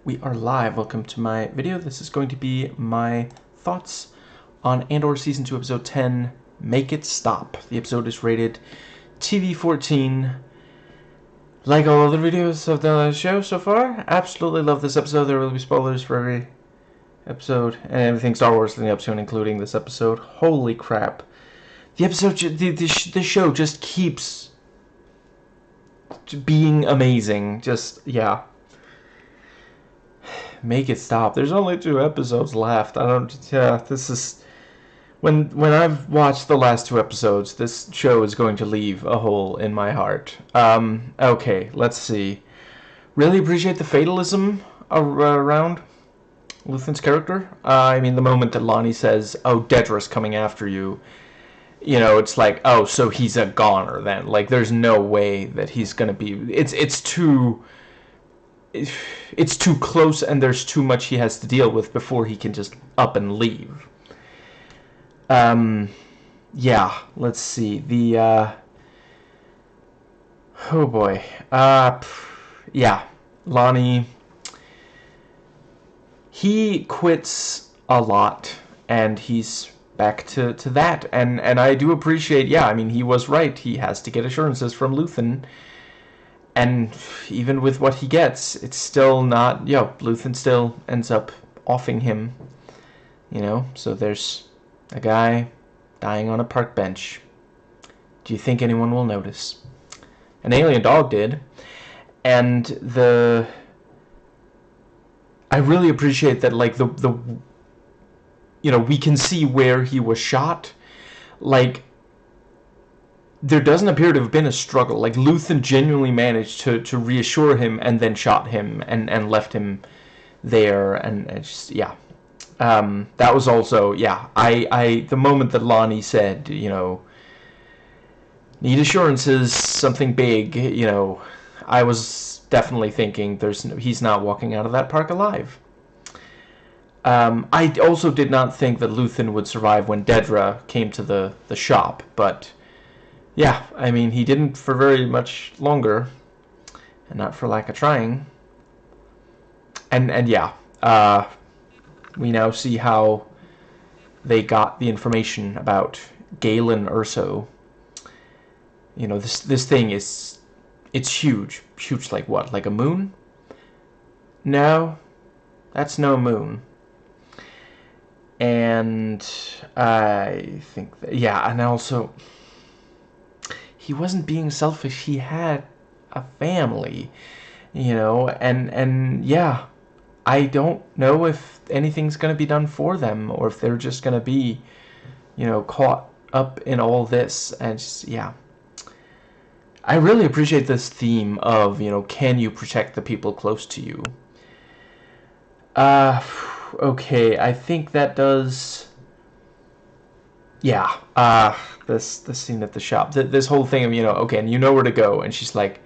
We are live. Welcome to my video. This is going to be my thoughts on Andor Season 2, Episode 10, Make It Stop. The episode is rated TV-14. Like all other videos of the show so far, absolutely love this episode. There will be spoilers for every episode and everything Star Wars leading up to and including this episode. Holy crap. The episode, the show just keeps being amazing. Just, yeah. Make it stop. There's only 2 episodes left. This is... When I've watched the last 2 episodes, this show is going to leave a hole in my heart. Okay, let's see. Really appreciate the fatalism around Luthen's character. I mean, the moment that Lonnie says, "Oh, Dedra's coming after you," you know, it's like, oh, so he's a goner then. Like, there's no way that he's gonna be... It's too close, and there's too much he has to deal with before he can just up and leave. Yeah, let's see. Oh boy. Yeah, Lonnie, he quits a lot, and he's back to that, and I do appreciate, yeah, I mean, he was right. He has to get assurances from Luthen. And even with what he gets, it's still not, Luthen still ends up offing him, so there's a guy dying on a park bench. Do you think anyone will notice? An alien dog did. And I really appreciate that, like, we can see where he was shot. Like, there doesn't appear to have been a struggle. Like, Luthen genuinely managed to reassure him and then shot him and left him there. And just, yeah. That was also, yeah. The moment that Lonnie said, need assurances, something big, I was definitely thinking he's not walking out of that park alive. I also did not think that Luthen would survive when Dedra came to the shop, but... yeah, I mean, he didn't for very much longer, and not for lack of trying. And yeah, we now see how they got the information about Galen Erso. This thing it's huge. Huge like what? Like a moon? No, that's no moon. And I think that, yeah, and also... he wasn't being selfish. He had a family, and yeah, I don't know if anything's going to be done for them or if they're just going to be, caught up in all this. And just, yeah, I really appreciate this theme of, can you protect the people close to you? Okay, I think that does... yeah, this scene at the shop, this whole thing of, okay, and you know where to go, and she's like,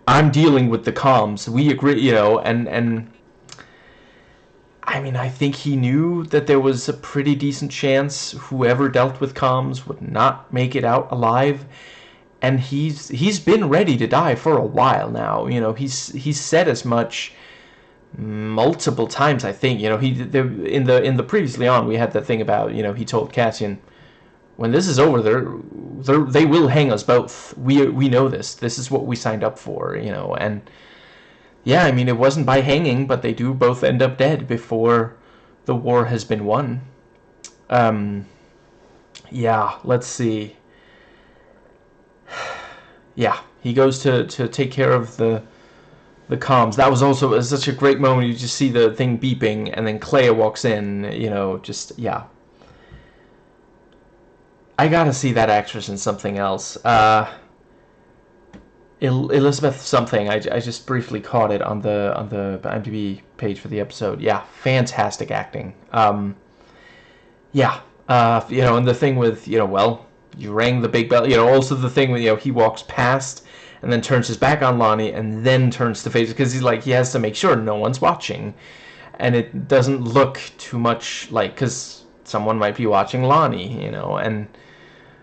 I'm dealing with the comms, we agree, and I mean, I think he knew that there was a pretty decent chance whoever dealt with comms would not make it out alive, and he's been ready to die for a while now, he's said as much multiple times. I think in the previously on, we had that thing about, he told Cassian, when this is over, they will hang us both. We know this is what we signed up for, and yeah, I mean, it wasn't by hanging, but they do both end up dead before the war has been won. Yeah, let's see. Yeah, he goes to take care of the comms. That was also such a great moment. You just see the thing beeping, and then Clea walks in, just, yeah. I gotta see that actress in something else. Elizabeth something. I just briefly caught it on the IMDb page for the episode. Yeah, fantastic acting. Yeah, and the thing with, well, you rang the big bell. Also the thing with, he walks past and then turns his back on Lonnie, and then turns to face, because he has to make sure no one's watching, and it doesn't look too much like, because someone might be watching Lonnie, and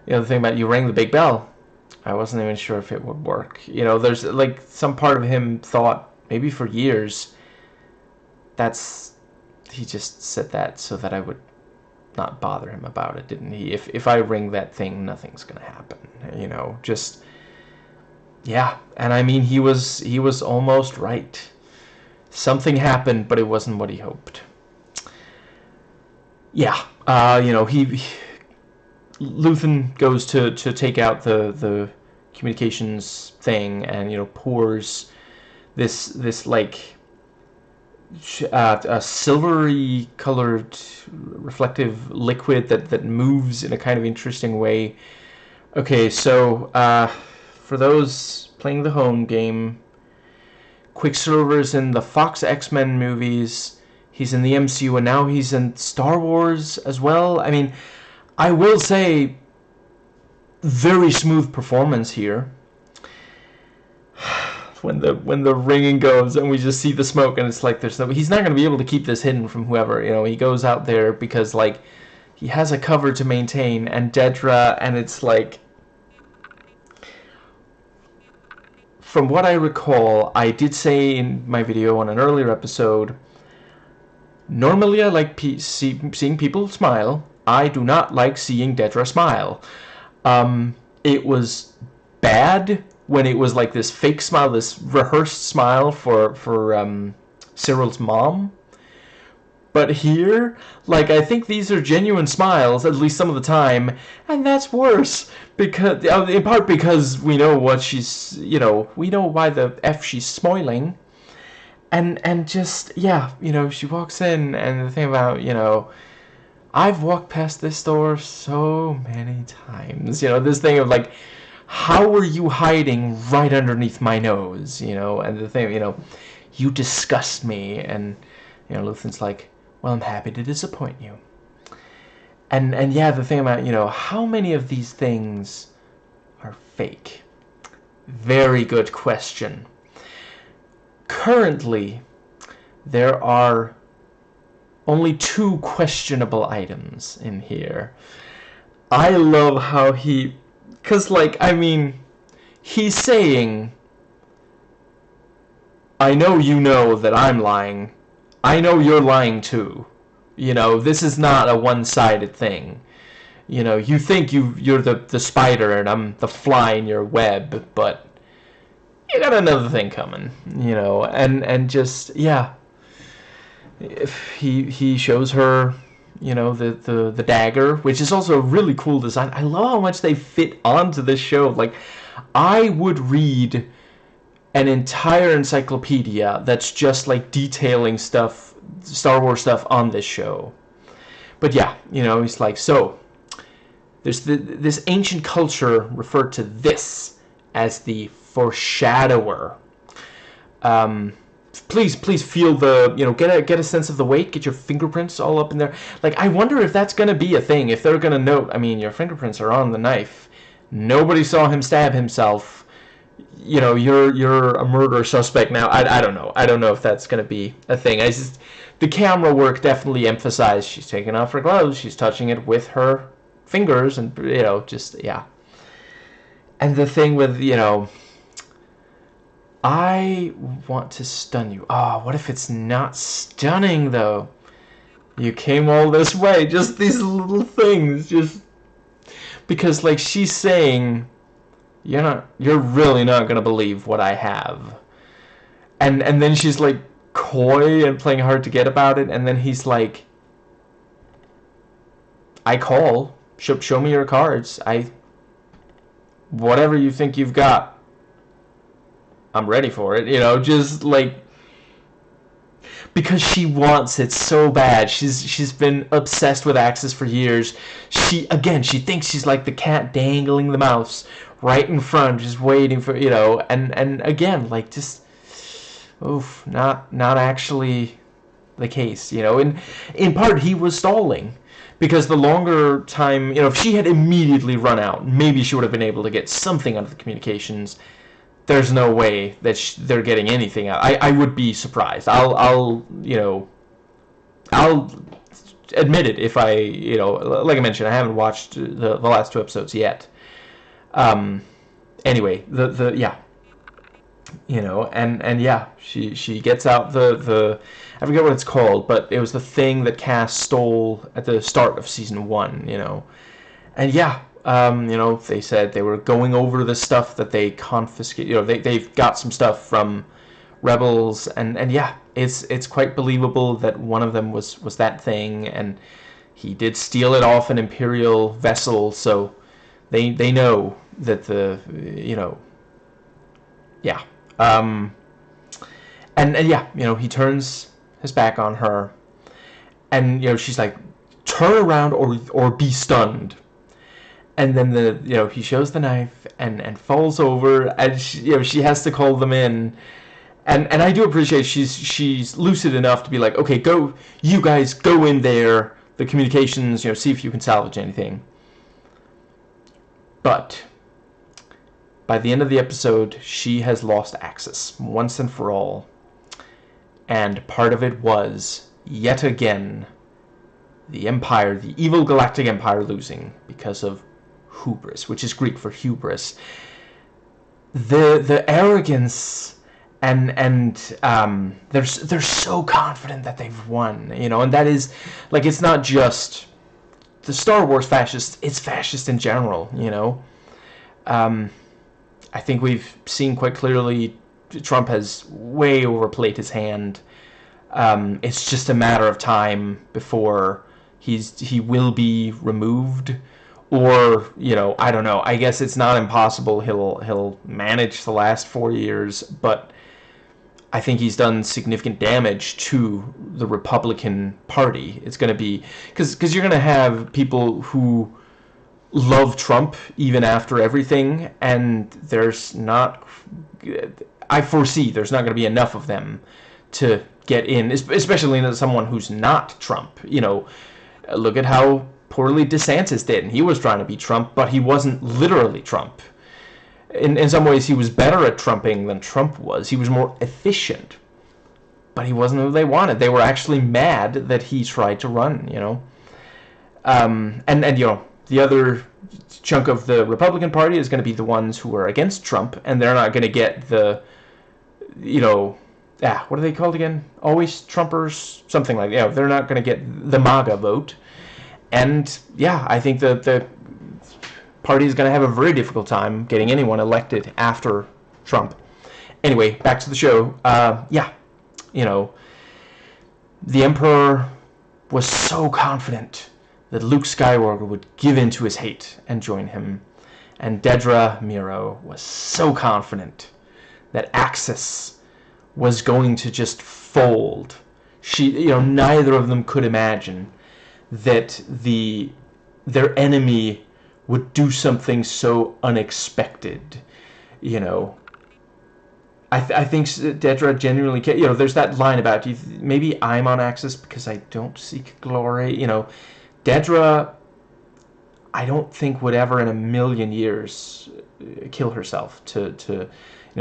the thing about you rang the big bell, I wasn't even sure if it would work. There's like some part of him thought maybe for years. He just said that so that I would not bother him about it, didn't he? If I ring that thing, nothing's gonna happen, you know. Just, yeah. And I mean, he was almost right. Something happened, but it wasn't what he hoped. Yeah, you know, Luthen goes to take out the communications thing, and, you know, pours this like a silvery colored reflective liquid that moves in a kind of interesting way. Okay, so for those playing the home game, Quicksilver's in the Fox X-Men movies, he's in the MCU, and now he's in Star Wars as well. I mean, I will say, very smooth performance here. When the ringing goes and we just see the smoke, and it's like he's not going to be able to keep this hidden from whoever, you know. He goes out there because, like, he has a cover to maintain, and Dedra, and it's like, from what I recall, I did say in my video on an earlier episode, normally I like seeing people smile. I do not like seeing Dedra smile. It was bad when it was like this fake smile, this rehearsed smile for Cyril's mom. But here, like, I think these are genuine smiles, at least some of the time, and that's worse, because, in part because we know what she's, you know, we know why the F she's smiling, and just, yeah, you know, she walks in, and the thing about, you know, I've walked past this door so many times, you know, this thing of, like, how are you hiding right underneath my nose, you know, and the thing, you know, you disgust me, and, you know, Luthen's like, well, I'm happy to disappoint you. And yeah, the thing about, you know, how many of these things are fake? Very good question. Currently, there are only 2 questionable items in here. I love how he, because, like, I mean, he's saying, I know you know that I'm lying. I know you're lying too. You know, this is not a one-sided thing. You know, you think you're the spider and I'm the fly in your web, but you got another thing coming, you know, and just, yeah. If he shows her, you know, the dagger, which is also a really cool design. I love how much they fit onto this show. Like, I would read an entire encyclopedia that's just like detailing stuff, Star Wars stuff on this show. But yeah, you know, he's like, so there's this ancient culture referred to this as the foreshadower. Please feel the, you know, get a sense of the weight, get your fingerprints all up in there. Like, I wonder if that's gonna be a thing, if they're gonna note, I mean, your fingerprints are on the knife. Nobody saw him stab himself. You know, you're a murder suspect now. I don't know. I don't know if that's gonna be a thing. The camera work definitely emphasized she's taking off her gloves, she's touching it with her fingers, and, you know, just, yeah. And the thing with, you know, I want to stun you. Oh, what if it's not stunning, though? You came all this way, just these little things, just because, like, she's saying, you're really not gonna believe what I have, and then she's like coy and playing hard to get about it, and then he's like, I call, show me your cards, whatever you think you've got, I'm ready for it, you know, just like, because she wants it so bad. She's been obsessed with Axis for years. She thinks she's like the cat dangling the mouse right in front, just waiting for, you know, and again, like, just, oof, not actually the case, you know. In part, he was stalling, because the longer time, you know, if she had immediately run out, maybe she would have been able to get something out of the communications. There's no way that they're getting anything out. I would be surprised. I'll you know, I'll admit it if I, you know, like I mentioned, I haven't watched the last 2 episodes yet. Anyway, yeah. and yeah, she gets out the I forget what it's called, but it was the thing that Cass stole at the start of season 1, and yeah, they said they were going over the stuff that they confiscated. They've got some stuff from rebels, and yeah, it's quite believable that one of them was that thing, and he did steal it off an Imperial vessel, so they know that yeah. Um, and yeah, he turns his back on her, and she's like, turn around or be stunned. And then he shows the knife and falls over, and she has to call them in. And I do appreciate she's lucid enough to be like, okay, go, you guys go in there, the communications, see if you can salvage anything. But by the end of the episode, she has lost access once and for all. And part of it was, yet again, the Empire, the evil Galactic Empire, losing because of hubris, which is Greek for hubris. The arrogance and they're so confident that they've won, and that is, like, it's not just the Star Wars fascists, it's fascist in general, I think we've seen quite clearly Trump has way overplayed his hand. It's just a matter of time before he will be removed, or I don't know. I guess it's not impossible he'll manage the last 4 years, but I think he's done significant damage to the Republican Party. It's going to be because you're going to have people who love Trump even after everything, and I foresee there's not going to be enough of them to get in, especially into someone who's not Trump. Look at how poorly DeSantis did. He was trying to be Trump, but he wasn't literally Trump. In some ways, he was better at trumping than Trump was. He was more efficient, but he wasn't who they wanted. They were actually mad that he tried to run, and the other chunk of the Republican Party is going to be the ones who are against Trump, and they're not going to get the, what are they called again? Always Trumpers? Something like that. They're not going to get the MAGA vote. And, yeah, I think the party is going to have a very difficult time getting anyone elected after Trump. Anyway, back to the show. The Emperor was so confident that Luke Skywalker would give in to his hate and join him. And Dedra Meero was so confident that Axis was going to just fold. Neither of them could imagine that their enemy would do something so unexpected. I think Dedra genuinely there's that line about, maybe I'm on Axis because I don't seek glory. Dedra, I don't think would ever in a million years kill herself to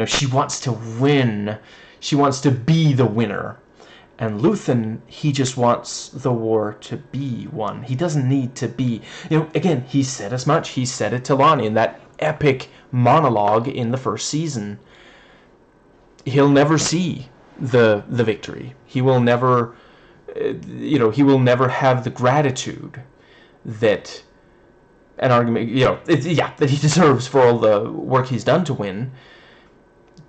she wants to win. She wants to be the winner. And Luthen, he just wants the war to be won. He doesn't need to be, again, he said as much. He said it to Lonnie in that epic monologue in the first season. He'll never see the victory. He will never, he will never have the gratitude that an argument, that he deserves for all the work he's done to win.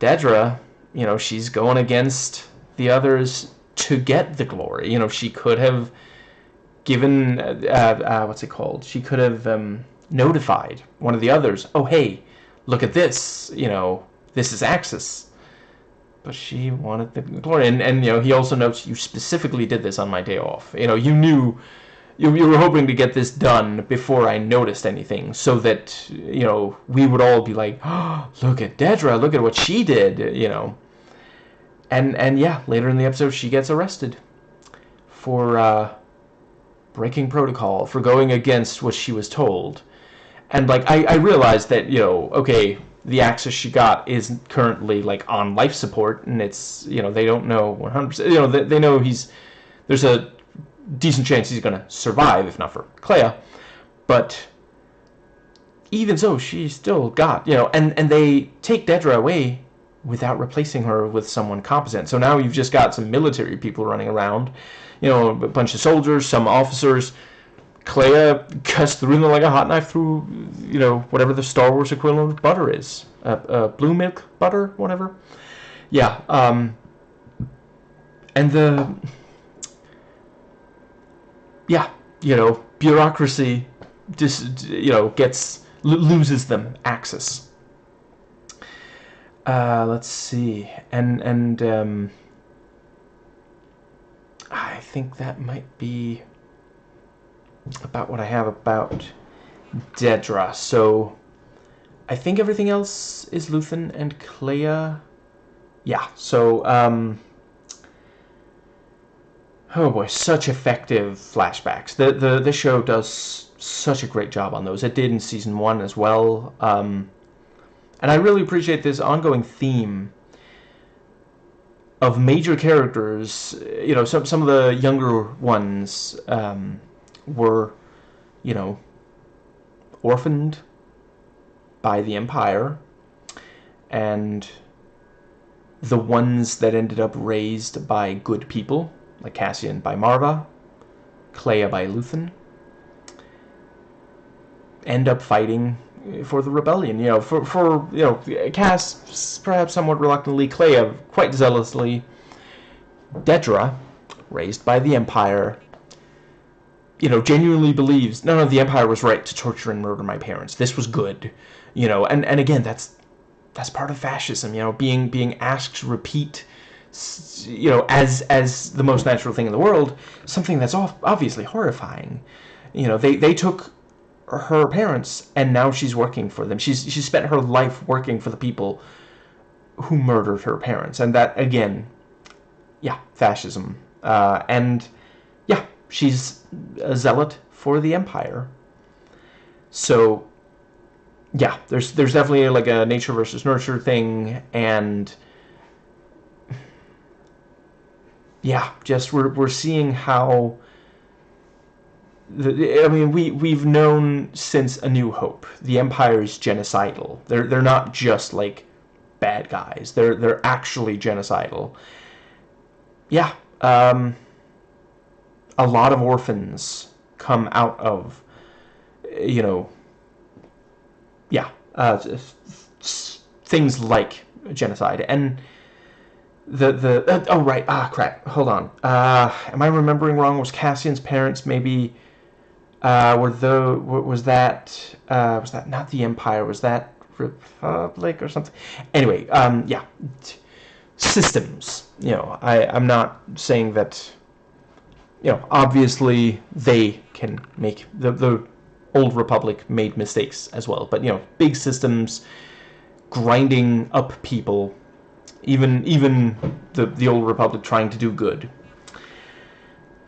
Dedra, she's going against the others to get the glory. She could have given, what's it called? She could have notified one of the others, oh, hey, look at this, this is Axis. But she wanted the glory. And he also notes, you specifically did this on my day off. You knew, you were hoping to get this done before I noticed anything, so that, we would all be like, oh, look at Dedra, look at what she did, And yeah, later in the episode, she gets arrested for breaking protocol, for going against what she was told. And, like, I realized that, okay, the Axis she got is currently, like, on life support, and it's, they don't know 100%, they know there's a decent chance he's going to survive, if not for Clea. But even so, she still got, and they take Dedra away without replacing her with someone competent. So now you've just got some military people running around, you know, a bunch of soldiers, some officers. Clea cuts through them like a hot knife through, you know, whatever the Star Wars equivalent of butter is. Blue milk butter, whatever. Yeah, and yeah, you know, bureaucracy just, you know, loses them access. Let's see, and I think that might be about what I have about Dedra. So I think everything else is Luthen and Clea. Yeah, so oh boy, such effective flashbacks. The show does such a great job on those. It did in season 1 as well. And I really appreciate this ongoing theme of major characters. You know, some of the younger ones were, you know, orphaned by the Empire, and the ones that ended up raised by good people, like Cassian by Marva, Clea by Luthen, end up fighting for the rebellion. You know, for you know, Cass perhaps somewhat reluctantly, Clea quite zealously, Dedra, raised by the Empire, you know, genuinely believes, no, the Empire was right to torture and murder my parents. This was good, you know, and again, that's part of fascism, you know, being asked to repeat, you know, as the most natural thing in the world, something that's obviously horrifying. You know, they took her parents, and now she's working for them. She spent her life working for the people who murdered her parents, and that, again, yeah, fascism. And yeah, she's a zealot for the Empire. So yeah, there's definitely like a nature versus nurture thing, and yeah, just we're seeing how I mean, we've known since A New Hope the Empire is genocidal. They're not just like bad guys. They're actually genocidal. Yeah, a lot of orphans come out of, you know, yeah, things like genocide. And oh right, crap, hold on, am I remembering wrong? Was Cassian's parents maybe was that not the Empire? Was that Republic or something? Anyway, yeah, systems. You know, I'm not saying that. You know, obviously they can make the old Republic made mistakes as well, but you know, big systems, grinding up people, even the old Republic trying to do good.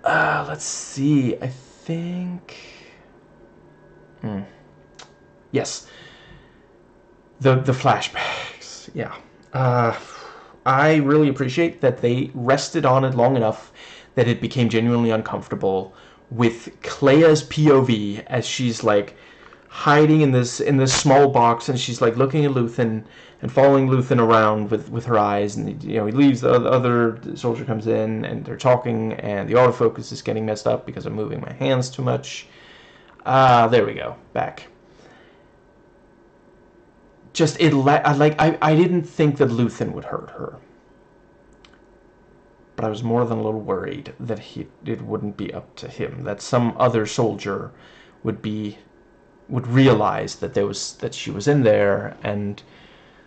Let's see. I think. Yes. The flashbacks. Yeah. I really appreciate that they rested on it long enough that it became genuinely uncomfortable, with Clea's POV as she's like hiding in this small box, and she's like looking at Luthen and following Luthen around with her eyes, and you know, he leaves, the other soldier comes in and they're talking, and the autofocus is getting messed up because I'm moving my hands too much. There we go, back. Just I didn't think that Luthen would hurt her, but I was more than a little worried that it wouldn't be up to him, that some other soldier would realize that she was in there, and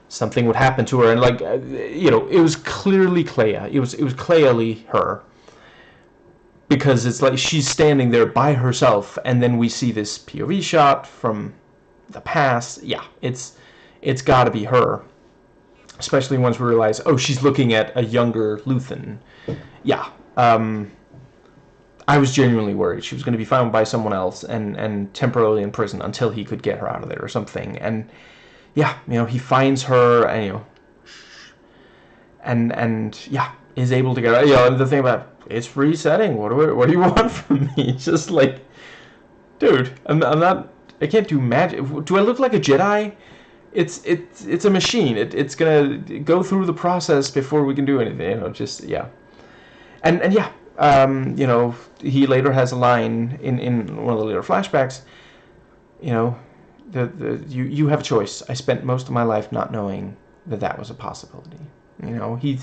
something would happen to her. And like, you know, it was clearly Clea. It was clearly her, because it's like she's standing there by herself, and then we see this POV shot from the past. Yeah, it's got to be her. Especially once we realize, oh, she's looking at a younger Luthen. Yeah, I was genuinely worried she was going to be found by someone else and temporarily in prison until he could get her out of there or something. And yeah, you know, he finds her, and you know, and yeah, is able to get her. You know, and the thing about it's resetting. What do you want from me? Just like, dude, I'm not. I can't do magic. Do I look like a Jedi? it's a machine. It's gonna go through the process before we can do anything. You know, just yeah. And yeah, you know, he later has a line in one of the later flashbacks. You know, you have a choice. I spent most of my life not knowing that was a possibility. You know, he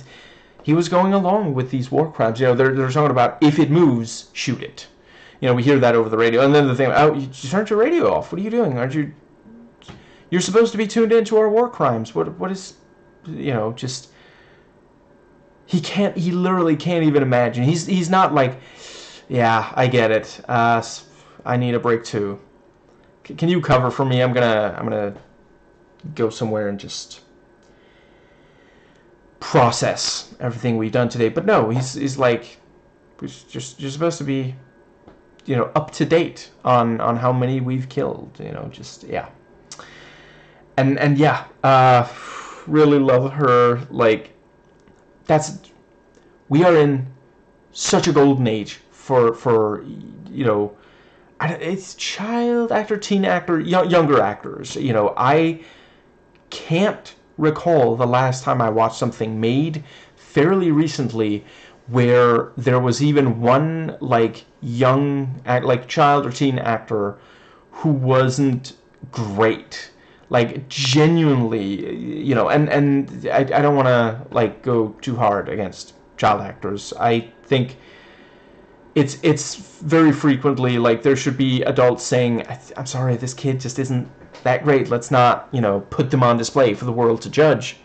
was going along with these war crimes. You know, they're talking about if it moves, shoot it. You know, we hear that over the radio, and then the thing, oh, you turned your radio off. What are you doing? Aren't you? You're supposed to be tuned into our war crimes. What is, you know, just. He literally can't even imagine. He's not like, yeah, I get it. I need a break too. Can you cover for me? I'm gonna go somewhere and just process everything we've done today. But no, he's like, you're supposed to be, you know, up to date on how many we've killed. You know, just yeah. And yeah, really love her. Like, we are in such a golden age for you know, it's child actor, teen actor, younger actors. You know, I can't recall the last time I watched something made fairly recently where there was even one like young like child or teen actor who wasn't great. Like, genuinely, you know, and I don't want to like go too hard against child actors. I think it's very frequently like there should be adults saying, I'm sorry, this kid just isn't that great. Let's not, you know, put them on display for the world to judge.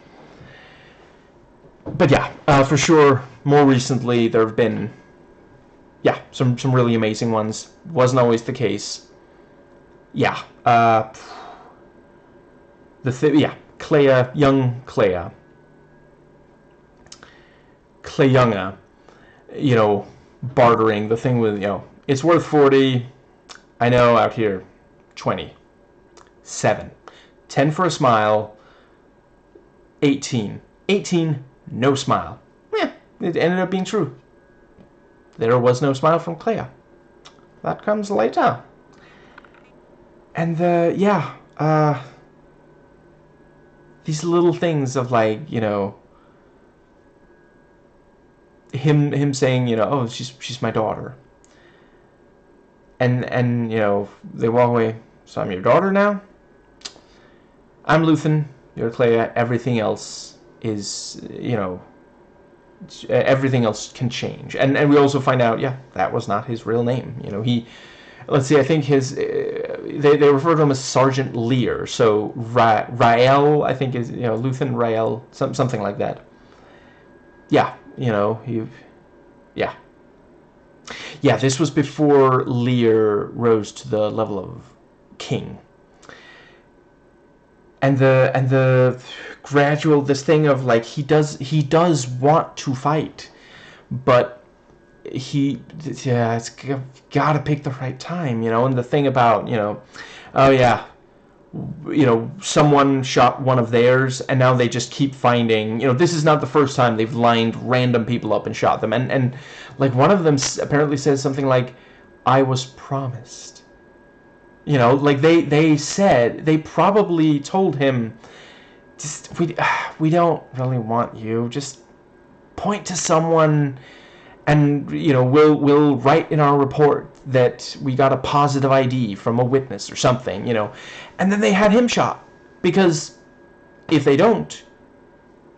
But yeah, for sure, more recently there have been, yeah, some really amazing ones. Wasn't always the case. Yeah, Clea, young Clea. Cleunga, you know, bartering, the thing with, you know, it's worth 40, I know, out here, 20, 7, 10 for a smile, 18, no smile. Yeah, it ended up being true. There was no smile from Clea. That comes later. And, yeah, these little things of, like, you know, him saying, you know, oh, she's my daughter. And you know, they walk away, so I'm your daughter now? I'm Luthen, you're Clea, everything else is, you know, everything else can change. And we also find out, yeah, that was not his real name. You know, let's see, I think they refer to him as Sergeant Lear, so Rael, I think is, you know, Luthen Rael, something like that. Yeah, you know, yeah, this was before Lear rose to the level of king. And the gradual, this thing of like, he does want to fight, but it's gotta pick the right time, you know. And the thing about, you know, oh yeah, you know, someone shot one of theirs, and now they just keep finding, you know, this is not the first time they've lined random people up and shot them, and like one of them apparently says something like, I was promised. You know, like they said, they probably told him, just we don't really want you, just point to someone, and you know, we'll write in our report that we got a positive ID from a witness or something, you know. And then they had him shot, because if they don't,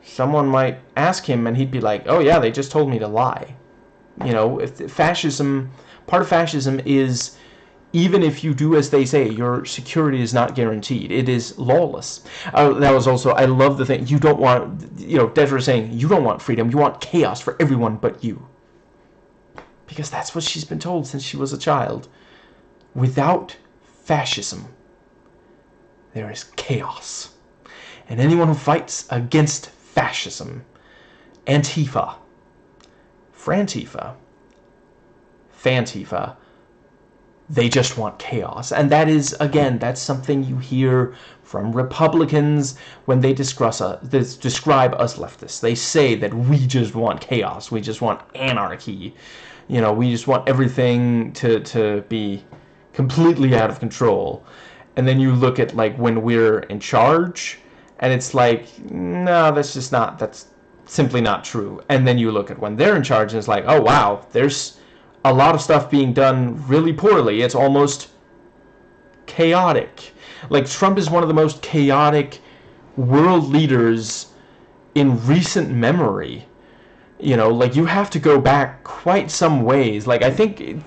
someone might ask him and he'd be like, oh yeah, they just told me to lie. You know, part of fascism is, even if you do as they say, your security is not guaranteed. It is lawless. That was also, I love the thing, you don't want, you know, Dedra saying, you don't want freedom, you want chaos for everyone but you. Because that's what she's been told since she was a child. Without fascism, there is chaos. And anyone who fights against fascism, Antifa, Frantifa, Fantifa, they just want chaos. And that is, again, that's something you hear from Republicans when they describe us leftists. They say that we just want chaos. We just want anarchy. You know, we just want everything to be completely out of control. and then you look at like when we're in charge, and it's like, no, that's simply not true. And then you look at when they're in charge, and it's like, oh wow, there's a lot of stuff being done really poorly. It's almost chaotic. Like, Trump is one of the most chaotic world leaders in recent memory. You know, like, you have to go back quite some ways. Like, I think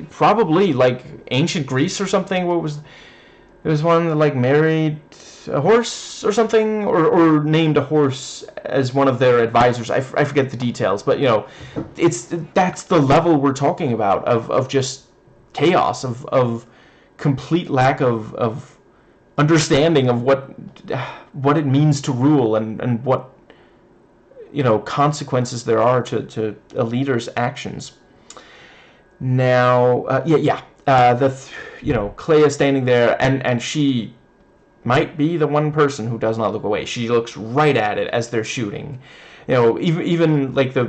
probably like ancient Greece or something. What was, there was one that like married a horse or something, or named a horse as one of their advisors. I forget the details, but you know, that's the level we're talking about of just chaos, of complete lack of understanding of what it means to rule, and what, you know, consequences there are to a leader's actions. Now, you know, Clea standing there, and she might be the one person who does not look away. She looks right at it as they're shooting. You know, even like the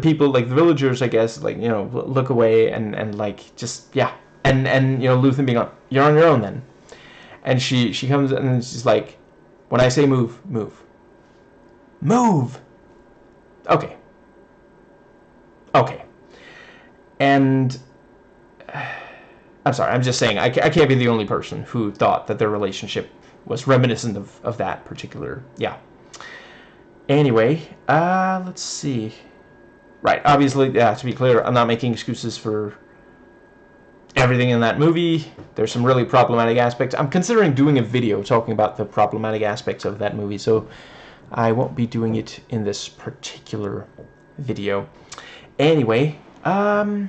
people, like the villagers, I guess, like, you know, look away, and like, just, yeah. And you know, Luthen being like, you're on your own then. And she comes and she's like, when I say move, move. Move! Okay. Okay. And I'm sorry, I'm just saying, I can't be the only person who thought that their relationship was reminiscent of that particular, yeah. Anyway, let's see. Right, obviously, yeah, to be clear, I'm not making excuses for everything in that movie. There's some really problematic aspects. I'm considering doing a video talking about the problematic aspects of that movie, so I won't be doing it in this particular video. Anyway, yeah,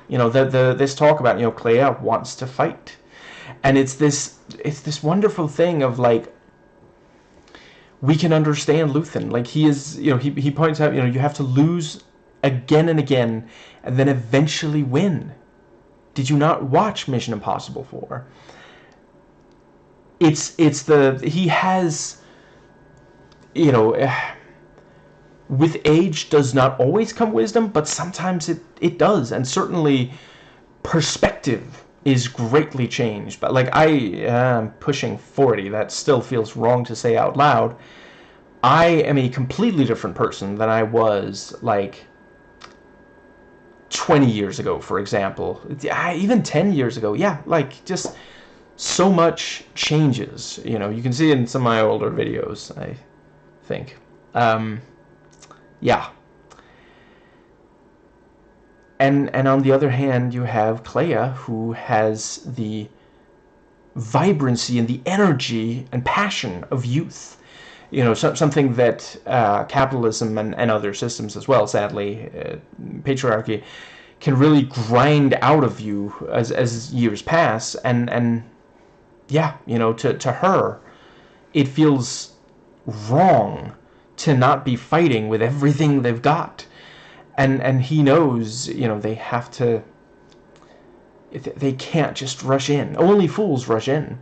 you know, this talk about, you know, Clea wants to fight, and it's this wonderful thing of like, we can understand Luthen. Like, he is, you know, he points out, you know, you have to lose again and again, and then eventually win. Did you not watch Mission Impossible 4? He has, you know, with age does not always come wisdom, but sometimes it does, and certainly perspective is greatly changed. But like, I am pushing 40, that still feels wrong to say out loud. I am a completely different person than I was like 20 years ago, for example. Even 10 years ago. Yeah, like, just so much changes. You know, you can see it in some of my older videos, I think. Yeah. And on the other hand, you have Clea, who has the vibrancy and the energy and passion of youth. You know, something that capitalism and other systems as well, sadly, patriarchy, can really grind out of you as years pass. And yeah, you know, to her, it feels wrong to not be fighting with everything they've got. And he knows, you know, they have to, they can't just rush in. Only fools rush in.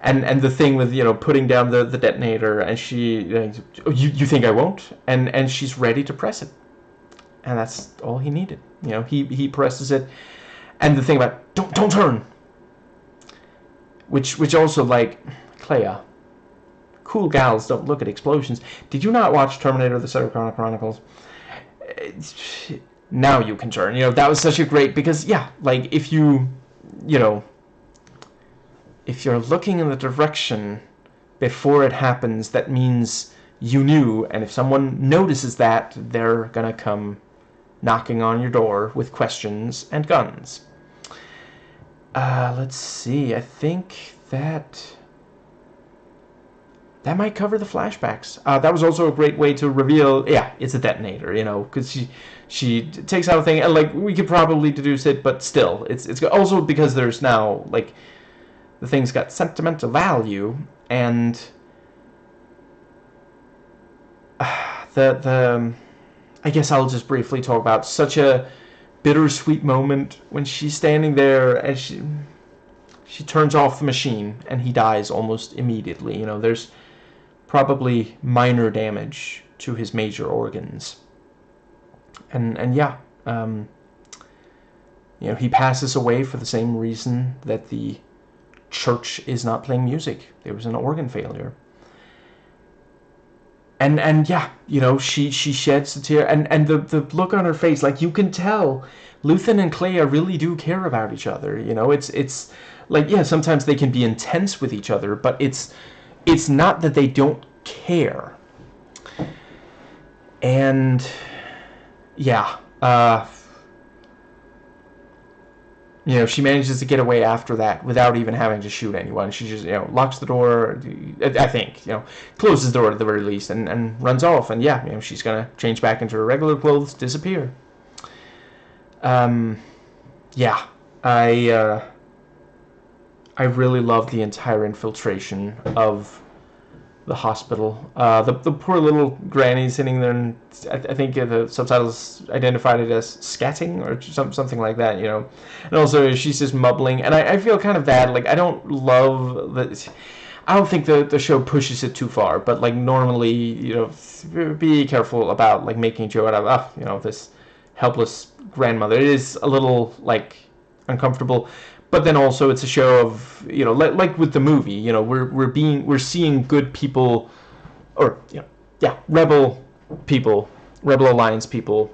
And the thing with, you know, putting down the detonator, and she, you think I won't? And she's ready to press it. And that's all he needed. You know, he presses it. And the thing about, don't turn. Which also, like, Clea, cool gals don't look at explosions. Did you not watch Terminator: The Sarah Connor Chronicles? Now you can turn. You know, that was such a great, because, yeah, like, if you know, if you're looking in the direction before it happens, that means you knew, and if someone notices that, they're gonna come knocking on your door with questions and guns. Let's see, I think that might cover the flashbacks. That was also a great way to reveal, yeah, it's a detonator, you know, because she takes out a thing, and like, we could probably deduce it, but still, it's also because there's now, like, the thing's got sentimental value, and I guess I'll just briefly talk about such a bittersweet moment when she's standing there and she turns off the machine and he dies almost immediately. You know, there's probably minor damage to his major organs, and yeah, you know, he passes away for the same reason that the church is not playing music. There was an organ failure. And yeah, you know, she sheds a tear, and the look on her face, like, you can tell Luthen and Clea really do care about each other. You know, it's like, yeah, sometimes they can be intense with each other, but it's not that they don't care. And yeah, you know, she manages to get away after that without even having to shoot anyone. She just, you know, locks the door, I think, you know, closes the door at the very least, and runs off. And yeah, you know, she's gonna change back into her regular clothes, disappear. Yeah, I really love the entire infiltration of the hospital. The poor little granny sitting there, and I think the subtitles identified it as scatting or something like that, you know. And also she's just mumbling, and I feel kind of bad. Like, I don't love that. I don't think the show pushes it too far, but like normally, you know, be careful about like making a joke out of, you know, this helpless grandmother. It is a little like uncomfortable. But then also it's a show of, you know, like with the movie, you know, we're seeing good people, or, you know, yeah, rebel people, Rebel Alliance people,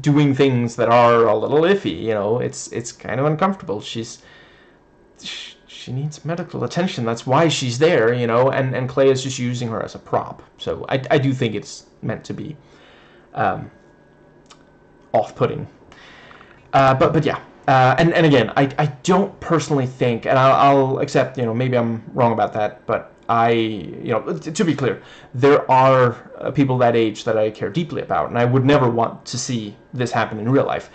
doing things that are a little iffy. You know, it's kind of uncomfortable. She needs medical attention. That's why she's there, you know, and Clay is just using her as a prop. So I do think it's meant to be off-putting. But yeah. And again, I don't personally think, and I'll accept, you know, maybe I'm wrong about that, but you know, to be clear, there are people that age that I care deeply about, and I would never want to see this happen in real life.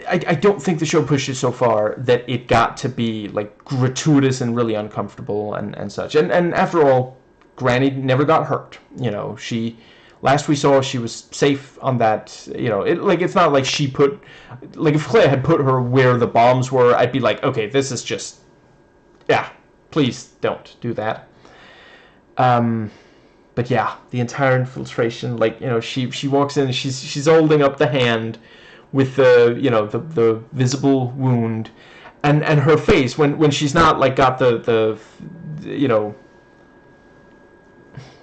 I don't think the show pushes so far that it got to be, like, gratuitous and really uncomfortable and such. And after all, Granny never got hurt. You know, last we saw, she was safe on that, you know, it's not like she put, like, if Claire had put her where the bombs were, I'd be like, okay, this is just, yeah, please don't do that. But yeah, the entire infiltration, like, you know, she walks in, she's holding up the hand with the, you know, the visible wound, and her face, when she's not, like, got the you know,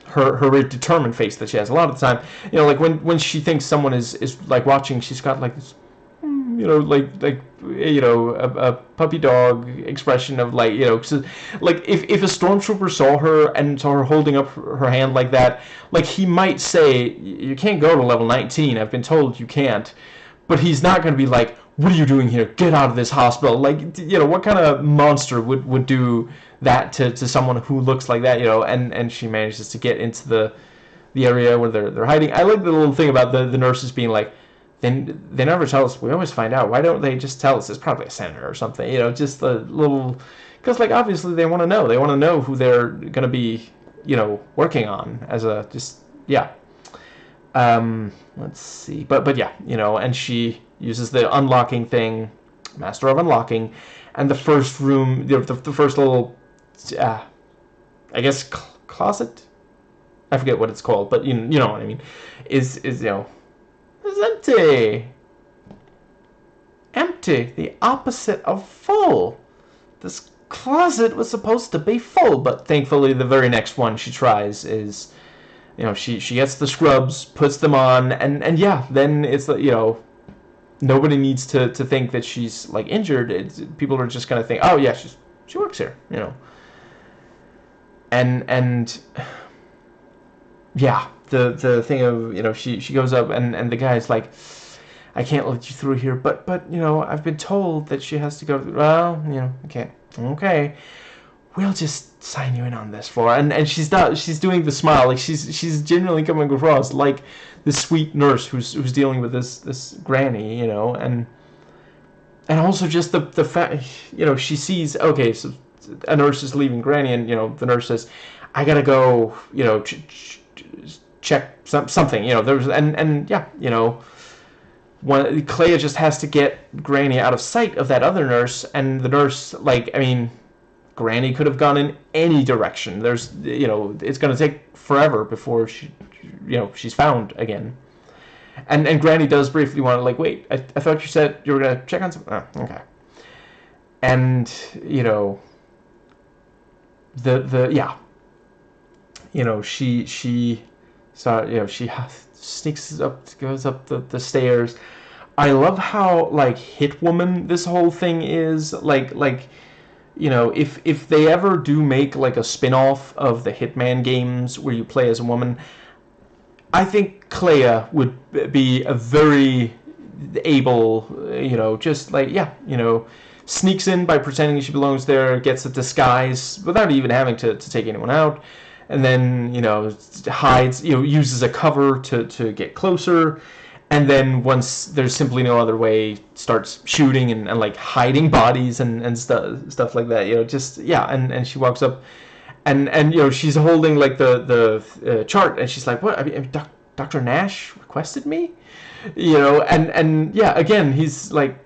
her determined face that she has a lot of the time, you know, like when she thinks someone is like watching, she's got like this, you know, like you know, a puppy dog expression of, like, you know, so, like, if a stormtrooper saw her and saw her holding up her hand like that, like, he might say, you can't go to level 19, I've been told you can't, but he's not going to be like, what are you doing here? Get out of this hospital. Like, you know, what kind of monster would do that to someone who looks like that, you know? And she manages to get into the area where they're hiding. I like the little thing about the nurses being like, they never tell us. We always find out. Why don't they just tell us? It's probably a senator or something, you know, just a little, because, like, obviously they want to know. They want to know who they're going to be, you know, working on as a, just, yeah. Let's see. But yeah, you know, and she uses the unlocking thing, Master of Unlocking, and the first room, the first little, I guess, closet? I forget what it's called, but you know what I mean, is you know, is empty. Empty, the opposite of full. This closet was supposed to be full, but thankfully the very next one she tries is, you know, she gets the scrubs, puts them on, and yeah, then it's, you know, nobody needs to think that she's, like, injured. People are just gonna think, oh yeah, she works here, you know. And yeah, the thing of, you know, she goes up and the guy's like, I can't let you through here, but you know, I've been told that she has to go. Well, you know, okay, we'll just sign you in on this floor. And she's doing the smile, like she's genuinely coming across like this sweet nurse who's dealing with this granny, you know, and also just the fact, you know, she sees, okay, so a nurse is leaving Granny, and, you know, the nurse says, I gotta go, you know, check something, you know, there's, and yeah, you know, Clea just has to get Granny out of sight of that other nurse, and the nurse, like, I mean, Granny could have gone in any direction. There's, you know, it's gonna take forever before she, you know, she's found again. And Granny does briefly want to, like, wait, I thought you said you were gonna check on something. Oh, okay. And, you know, the yeah, she saw, she sneaks up, goes up the stairs. I love how like hit woman this whole thing is, like if they ever do make like a spin-off of the Hitman games where you play as a woman, I think Clea would be a very able, just like, yeah, sneaks in by pretending she belongs there, gets a disguise without even having to take anyone out, and then, hides, uses a cover to get closer, and then once there's simply no other way, starts shooting and like hiding bodies and stuff like that, just, yeah, and she walks up, and she's holding like the chart, and she's like, what, I mean, Dr. Nash requested me, and yeah, again, he's like,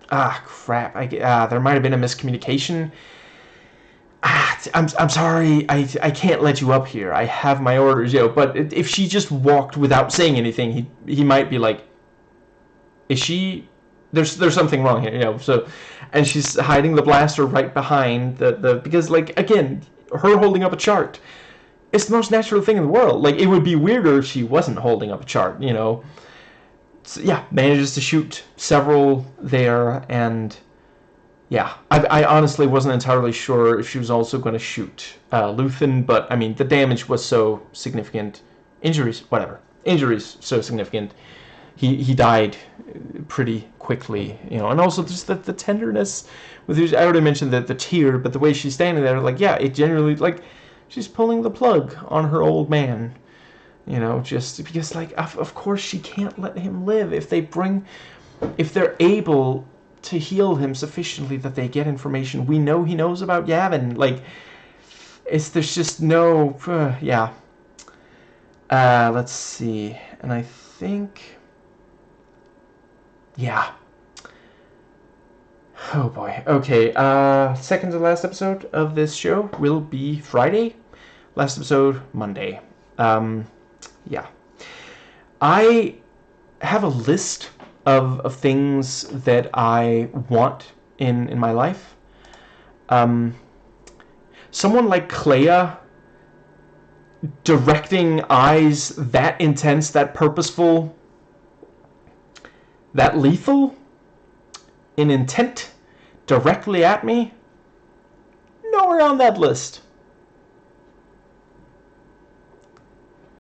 crap, there might have been a miscommunication. I'm sorry, I can't let you up here, I have my orders, but if she just walked without saying anything, he might be like, is she, there's something wrong here, so, and she's hiding the blaster right behind the because, like, again, her holding up a chart, it's the most natural thing in the world. Like, it would be weirder if she wasn't holding up a chart, So, yeah, manages to shoot several there, and yeah, I honestly wasn't entirely sure if she was also going to shoot Luthen, but I mean, the damage was so significant. Injuries, whatever. Injuries so significant. He died pretty quickly, and also just the tenderness with who's, I already mentioned the tear, but the way she's standing there, like, yeah, it generally, like, she's pulling the plug on her old man, just because, like, of course she can't let him live if they're able to heal him sufficiently that they get information. We know he knows about Yavin, like, there's just no, yeah. Let's see, and I think, yeah. Oh boy. Okay. Second to last episode of this show will be Friday. Last episode Monday. Yeah. I have a list of things that I want in my life. Someone like Clea, directing eyes that intense, that purposeful, that lethal in intent directly at me, nowhere on that list.